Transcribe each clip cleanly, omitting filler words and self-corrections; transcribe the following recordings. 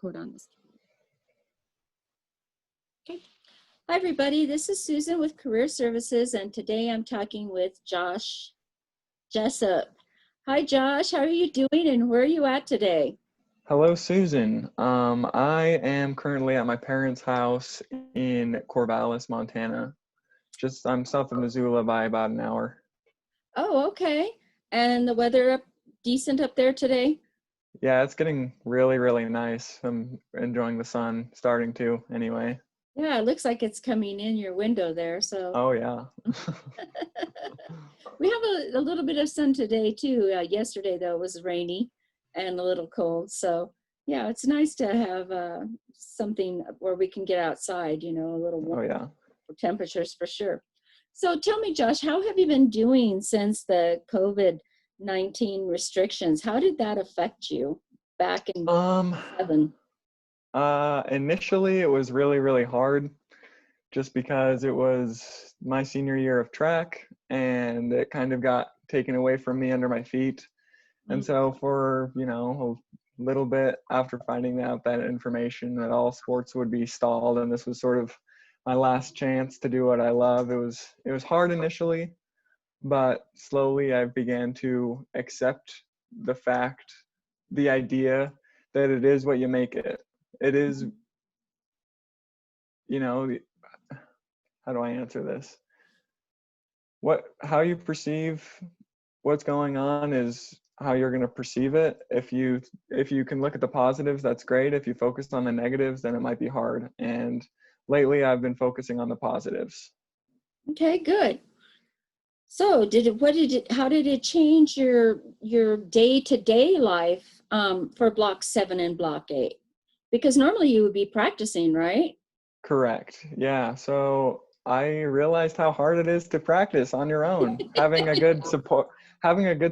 record on this. Okay. Hi, everybody. This is Susan with Career Services, and today I'm talking with Josh Jessup. Hi, Josh. How are you doing, and where are you at today? Hello, Susan. I am currently at my parents' house in Corvallis, Montana. I'm south of Missoula by about an hour. Oh, okay. And the weather decent up there today? Yeah, it's getting really, really nice. I'm enjoying the sun, starting to anyway. Yeah, it looks like it's coming in your window there. So Oh, yeah. we have a little bit of sun today too. Yesterday, though, it was rainy and a little cold. So yeah, it's nice to have something where we can get outside, a little Oh, warm yeah. temperatures for sure. So tell me, Josh, how have you been doing since the COVID-19 restrictions? How did that affect you back in 2007? Initially it was really, really hard just because it was my senior year of track and it kind of got taken away from me under my feet. And so for, a little bit after finding out that information that all sports would be stalled and this was sort of my last chance to do what I love, it was hard initially, but slowly I began to accept the idea that it is what you make it. It is, how do I answer this? How you perceive what's going on is how you're going to perceive it. If you can look at the positives, that's great. If you focus on the negatives, then it might be hard. And lately I've been focusing on the positives. Okay, good. So how did it change your day-to-day life for Block 7 and Block 8? Because normally you would be practicing, right? Correct. Yeah. So I realized how hard it is to practice on your own. Having a good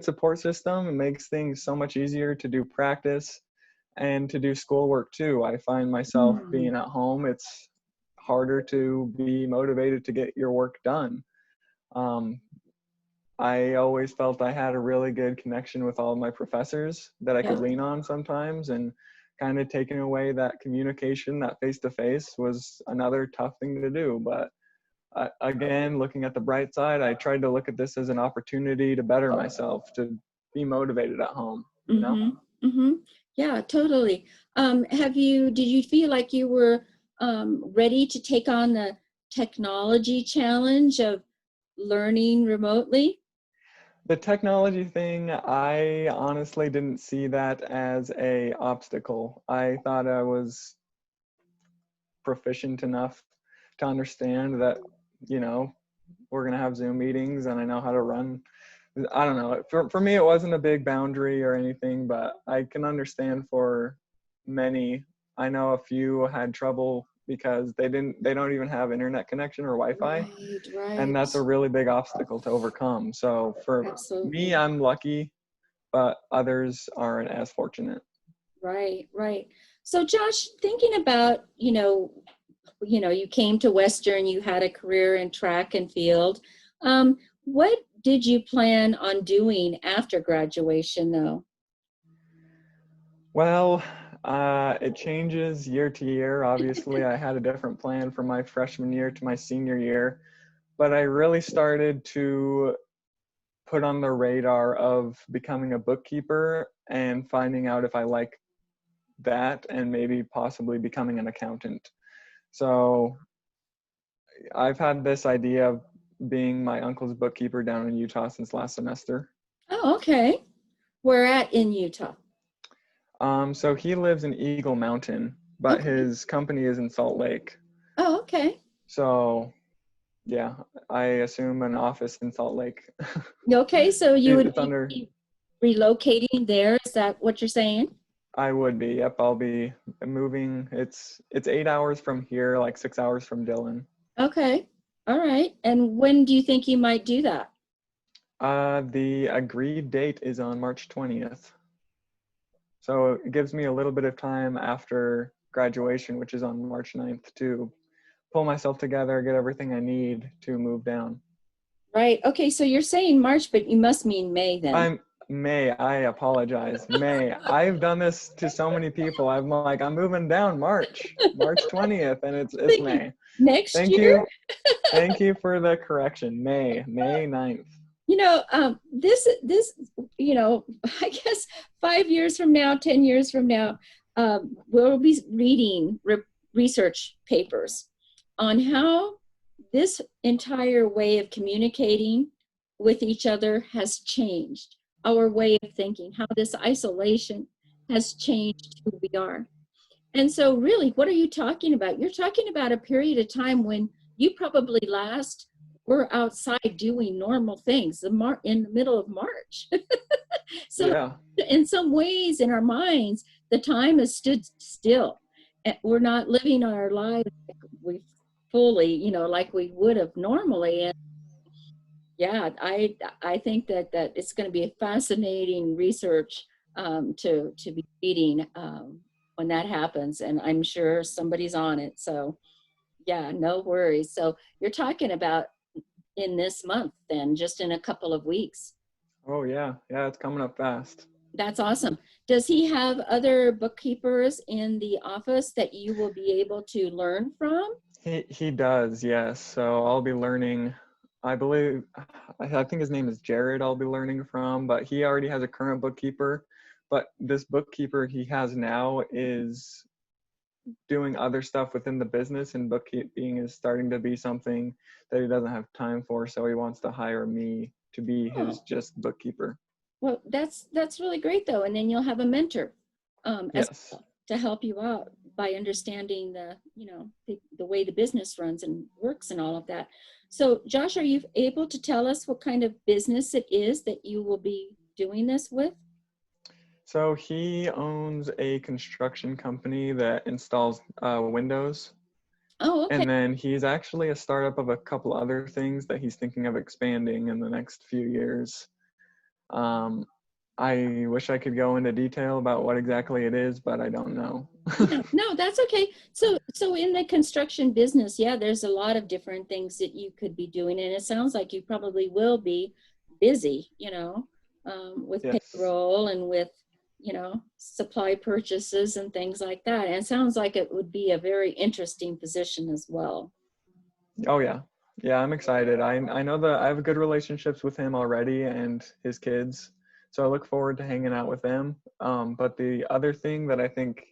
support system makes things so much easier to do practice and to do schoolwork too. I find myself being at home, it's harder to be motivated to get your work done. I always felt I had a really good connection with all of my professors that I could lean on sometimes, and kind of taking away that communication, that face-to-face was another tough thing to do. But again, looking at the bright side, I tried to look at this as an opportunity to better myself, to be motivated at home, Yeah, totally. Did you feel like you were ready to take on the technology challenge of learning remotely? The technology thing, I honestly didn't see that as an obstacle. I thought I was proficient enough to understand that, we're going to have Zoom meetings and I know how to run. I don't know. For me, it wasn't a big boundary or anything, but I can understand for many. I know a few had trouble because they don't even have internet connection or Wi-Fi. Right. And that's a really big obstacle to overcome. So for me, I'm lucky, but others aren't as fortunate. Right. So Josh, thinking about, you came to Western, you had a career in track and field. What did you plan on doing after graduation though? Well, it changes year to year. Obviously, I had a different plan from my freshman year to my senior year, but I really started to put on the radar of becoming a bookkeeper and finding out if I like that and maybe possibly becoming an accountant. So I've had this idea of being my uncle's bookkeeper down in Utah since last semester. Oh, okay. Where at in Utah? So he lives in Eagle Mountain, but his company is in Salt Lake. Oh, okay. So yeah, I assume an office in Salt Lake. Okay, so you would be relocating there, is that what you're saying? I would be, yep, I'll be moving. It's 8 hours from here, like 6 hours from Dillon. Okay, all right. And when do you think you might do that? The agreed date is on March 20th. So it gives me a little bit of time after graduation, which is on March 9th, to pull myself together, get everything I need to move down. Right. Okay, so you're saying March, but you must mean May then. May, I apologize. May, I've done this to so many people. I'm like, I'm moving down March 20th, and it's Thinking May. next Thank year. you. Thank you for the correction. May 9th. This, I guess 5 years from now, 10 years from now, we'll be reading research papers on how this entire way of communicating with each other has changed, our way of thinking, how this isolation has changed who we are. And so really, what are you talking about? You're talking about a period of time when you probably last were outside doing normal things in the middle of March. So Yeah. in some ways in our minds, the time has stood still. We're not living our lives like we fully, like we would have normally. And yeah, I think that it's going to be a fascinating research to be reading when that happens, and I'm sure somebody's on it. So yeah, no worries. So you're talking about in this month, then just in a couple of weeks. Oh yeah. Yeah, it's coming up fast. That's awesome. Does he have other bookkeepers in the office that you will be able to learn from? He does, yes. So I'll be learning, I believe, I think his name is Jared I'll be learning from, but he already has a current bookkeeper. But this bookkeeper he has now is doing other stuff within the business, and bookkeeping is starting to be something that he doesn't have time for. So he wants to hire me to be his Oh, just bookkeeper. well, that's really great though. And then you'll have a mentor as Yes. well to help you out by understanding the way the business runs and works and all of that. So Josh, are you able to tell us what kind of business it is that you will be doing this with? So he owns a construction company that installs windows. Oh, okay. And then he's actually a startup of a couple other things that he's thinking of expanding in the next few years. Um, I wish I could go into detail about what exactly it is, but I don't know. Yeah, no, that's okay. So in the construction business, yeah, there's a lot of different things that you could be doing, and it sounds like you probably will be busy, with Yes. payroll and with, supply purchases and things like that. And it sounds like it would be a very interesting position as well. Oh yeah. Yeah, I'm excited. I know that I have good relationships with him already and his kids. So I look forward to hanging out with them. But the other thing that I think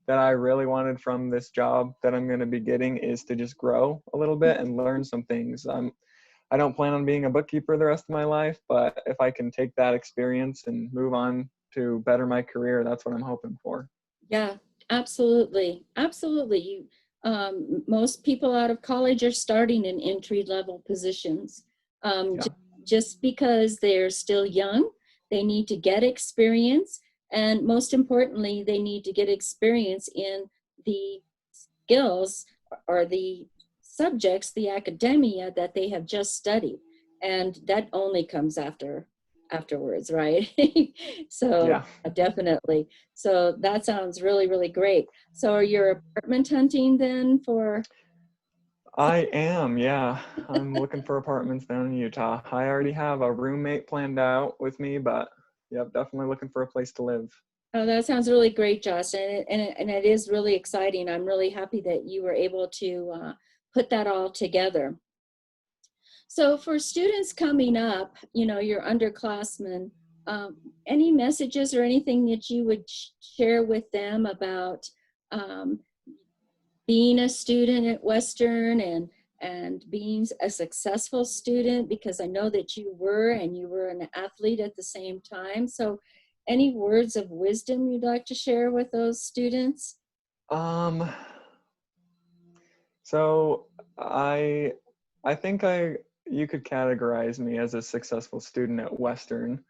that I really wanted from this job that I'm going to be getting is to just grow a little bit and learn some things. I don't plan on being a bookkeeper the rest of my life, but if I can take that experience and move on to better my career, that's what I'm hoping for. Yeah, absolutely. Absolutely. Most people out of college are starting in entry level positions. Yeah. Just because they're still young, they need to get experience. And most importantly, they need to get experience in the skills or the subjects, the academia that they have just studied. And that only comes afterwards, right? So Yeah. definitely. So that sounds really, really great. So are you apartment hunting then for? I am, yeah. I'm looking for apartments down in Utah. I already have a roommate planned out with me, but yep, definitely looking for a place to live. Oh, that sounds really great, Josh, and it is really exciting. I'm really happy that you were able to put that all together. So for students coming up, your underclassmen, any messages or anything that you would share with them about um, being a student at Western and being a successful student, because I know that you were, and you were an athlete at the same time. So any words of wisdom you'd like to share with those students? Um, so I I think you could categorize me as a successful student at Western.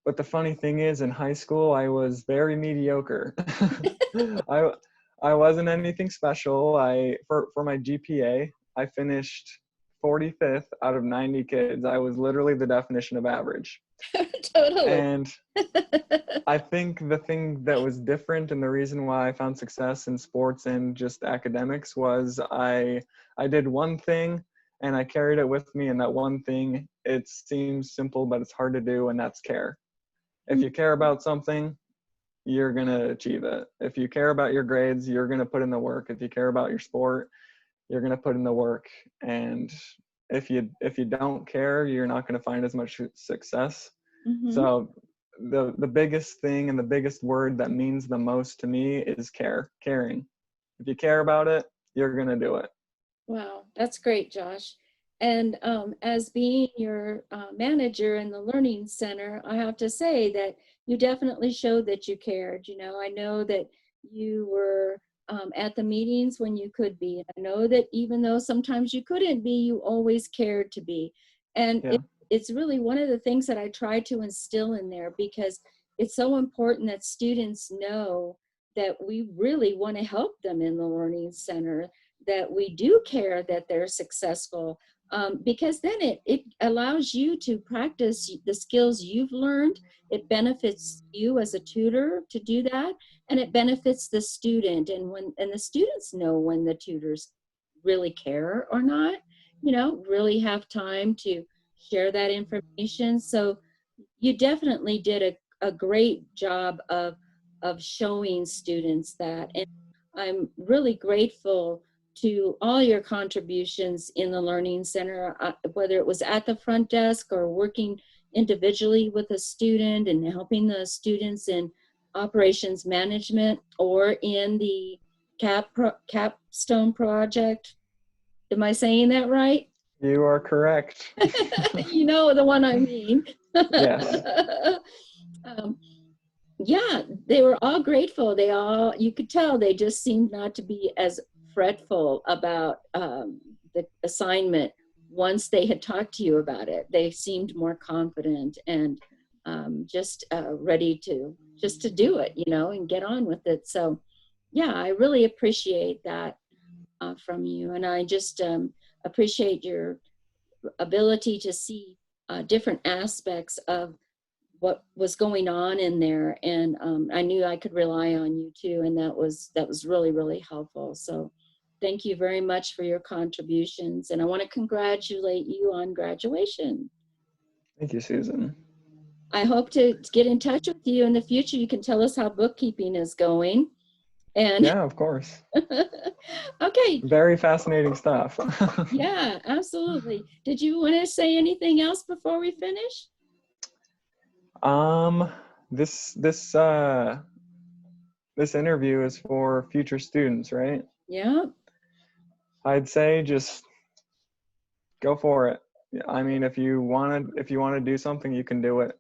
But the funny thing is, in high school, I was very mediocre. I I wasn't anything special. For my GPA, I finished 45th out of 90 kids. I was literally the definition of average. Totally. And I think the thing that was different and the reason why I found success in sports and just academics was I did one thing and I carried it with me, and that one thing, it seems simple but it's hard to do, and that's care. If you care about something, you're going to achieve it. If you care about your grades, you're going to put in the work. If you care about your sport, you're going to put in the work. And if you don't care, you're not going to find as much success. So the biggest thing and the biggest word that means the most to me is caring. If you care about it, you're going to do it. Wow, that's great, Josh. And as being your manager in the Learning Center, I have to say that you definitely showed that you cared. You know, I know that you were at the meetings when you could be. I know that even though sometimes you couldn't be, you always cared to be. And Yeah. it's really one of the things that I try to instill in there, because it's so important that students know that we really want to help them in the Learning Center, that we do care that they're successful, because then it allows you to practice the skills you've learned. It benefits you as a tutor to do that, and it benefits the student. And the students know when the tutors really care or not, you know, really have time to share that information. So you definitely did a great job of showing students that. And I'm really grateful to all your contributions in the Learning Center, whether it was at the front desk or working individually with a student and helping the students in operations management, or in the capstone project. Am I saying that right? You are correct. You know the one I mean. Yes. um, yeah, they were all grateful. They all, you could tell, they just seemed not to be as fretful about the assignment once they had talked to you about it. They seemed more confident and just ready to do it, you know, and get on with it. So yeah, I really appreciate that from you. And I just appreciate your ability to see different aspects of what was going on in there. And I knew I could rely on you too. And that was really, really helpful. So thank you very much for your contributions. And I want to congratulate you on graduation. Thank you, Susan. I hope to get in touch with you in the future. You can tell us how bookkeeping is going. And Yeah, of course. okay. Very fascinating stuff. Yeah, absolutely. Did you want to say anything else before we finish? This interview is for future students, right? Yeah. I'd say just go for it. I mean, if you want to do something, you can do it.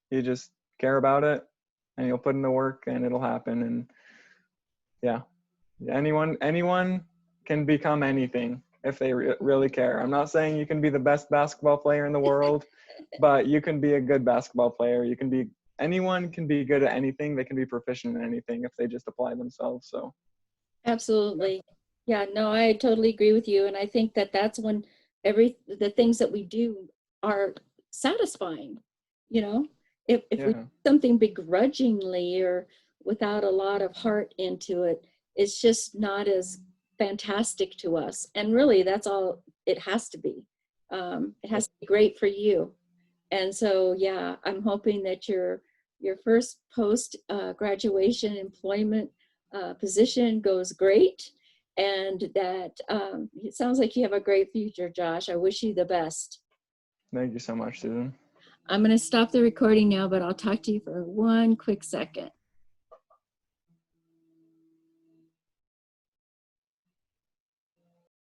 You just care about it and you'll put in the work and it'll happen. And yeah, anyone can become anything if they really care. I'm not saying you can be the best basketball player in the world, but you can be a good basketball player. Anyone can be good at anything. They can be proficient in anything if they just apply themselves. So Absolutely. Yeah, no, I totally agree with you. And I think that that's when the things that we do are satisfying. You know, if we do yeah, something begrudgingly or without a lot of heart into it, it's just not as fantastic to us. And really, that's all it has to be. It has to be great for you. And so, yeah, I'm hoping that your first post graduation employment position goes great, and that it sounds like you have a great future, Josh. I wish you the best. thank you so much, Susan. I'm going to stop the recording now, but I'll talk to you for one quick second.